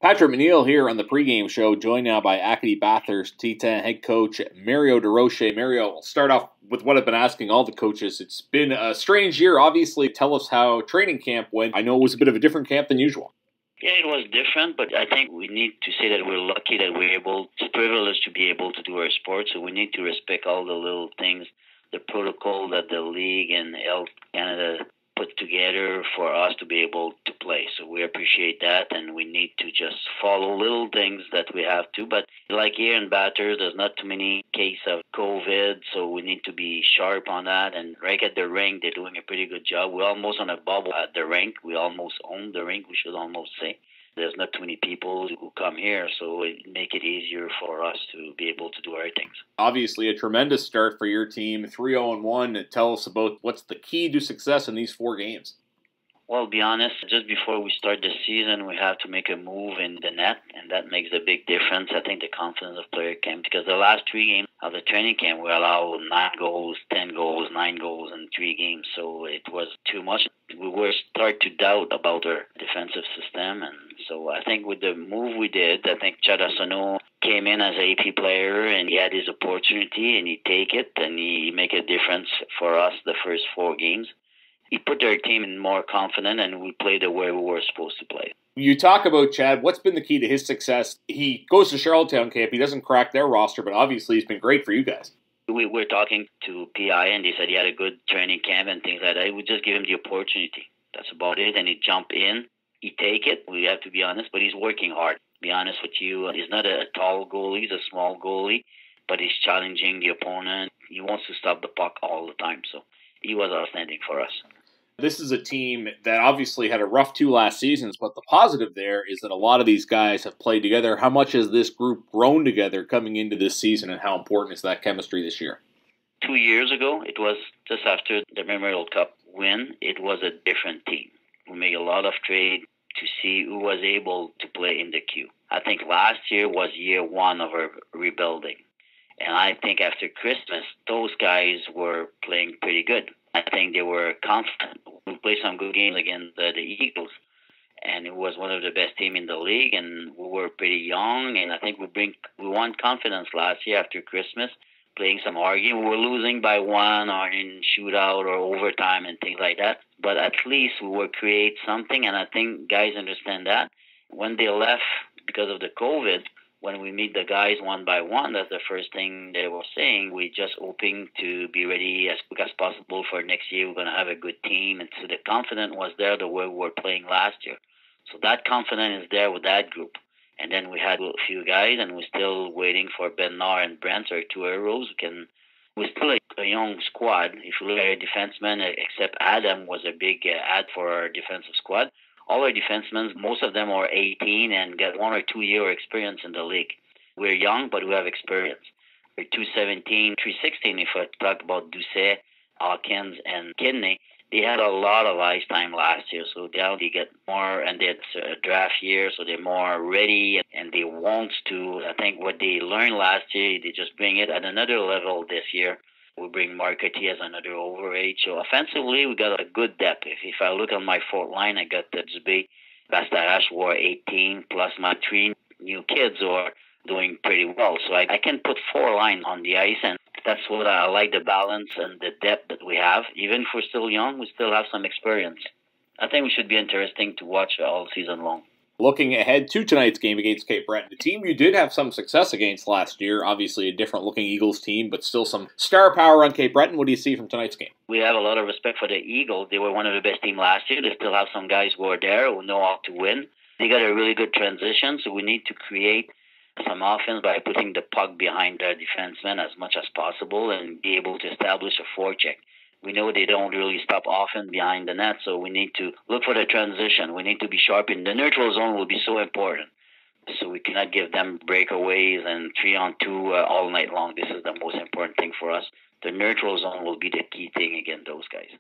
Patrick McNeil here on the pregame show, joined now by Acadie-Bathurst T10 head coach Mario Durocher. Mario, I'll start off with what I've been asking all the coaches. It's been a strange year. Obviously, tell us how training camp went. I know it was a bit of a different camp than usual. Yeah, it was different, but I think we need to say that we're lucky that it's privileged to be able to do our sport, so we need to respect all the little things, the protocol that the league and Health Canada put together for us to be able to play. So we appreciate that, and we need to just follow little things that we have to. But like here in Bathurst, there's not too many cases of COVID, so we need to be sharp on that. And right at the rink, they're doing a pretty good job. We're almost on a bubble at the rink. We almost own the rink, we should almost say. There's not too many people who come here, so it make it easier for us to be able to do our things. Obviously, a tremendous start for your team, 3-0-1. Tell us about what's the key to success in these 4 games. Well, to be honest, just before we start the season, we have to make a move in the net, and that makes a big difference. I think the confidence of player came because the last 3 games of the training camp, we allowed 9 goals, 10 goals, 9 goals in 3 games, so it was too much. We were start to doubt about our defensive system, and so I think with the move we did, I think Chad Arsenault came in as an AP player, and he had his opportunity, and he take it, and he make a difference for us the first 4 games. He put their team in more confident, and we played the way we were supposed to play. You talk about Chad. What's been the key to his success? He goes to Charlottetown camp. He doesn't crack their roster, but obviously he's been great for you guys. We were talking to PI, and they said he had a good training camp and things like that. We just give him the opportunity. That's about it, and he jump in. He take it. We have to be honest, but he's working hard. To be honest with you, he's not a tall goalie. He's a small goalie, but he's challenging the opponent. He wants to stop the puck all the time, so he was outstanding for us. This is a team that obviously had a rough 2 last seasons, but the positive there is that a lot of these guys have played together. How much has this group grown together coming into this season, and how important is that chemistry this year? 2 years ago, it was just after the Memorial Cup win, it was a different team. We made a lot of trade to see who was able to play in the queue. I think last year was year 1 of our rebuilding. And I think after Christmas, those guys were playing pretty good. I think they were confident. We played some good games against the Eagles, and it was one of the best teams in the league, and we were pretty young, and I think we won confidence last year after Christmas, playing some hard games. We were losing by 1 or in shootout or overtime and things like that, but at least we were create something, and I think guys understand that. When they left because of the COVID, when we meet the guys one by one, that's the first thing they were saying. We're just hoping to be ready as quick as possible for next year. We're going to have a good team. And so the confidence was there the way we were playing last year. So that confidence is there with that group. And then we had a few guys, and we're still waiting for Bernard and Brent, our 2 heroes. We're still a young squad. If you look at our defensemen, except Adam was a big add for our defensive squad. All our defensemen, most of them are 18 and get 1 or 2 year experience in the league. We're young, but we have experience. We're 217, 316 if I talk about Doucet, Hawkins, and Kidney. They had a lot of ice time last year, so now they get more, and it's a draft year, so they're more ready, and they want to. I think what they learned last year, they just bring it at another level this year. We bring Marcotti as another overage. So offensively, we got a good depth. If I look on my 4th line, I got the Dubé, Bastarache, who are 18, plus my 3 new kids who are doing pretty well. So I can put 4 lines on the ice, and that's what I like, the balance and the depth that we have. Even if we're still young, we still have some experience. I think we should be interesting to watch all season long. Looking ahead to tonight's game against Cape Breton, the team you did have some success against last year, obviously a different-looking Eagles team, but still some star power on Cape Breton. What do you see from tonight's game? We have a lot of respect for the Eagles. They were one of the best teams last year. They still have some guys who are there who know how to win. They got a really good transition, so we need to create some offense by putting the puck behind their defensemen as much as possible and be able to establish a forecheck. We know they don't really stop often behind the net, so we need to look for the transition. We need to be sharp in the neutral zone will be so important. So we cannot give them breakaways and 3-on-2 all night long. This is the most important thing for us. The neutral zone will be the key thing against those guys.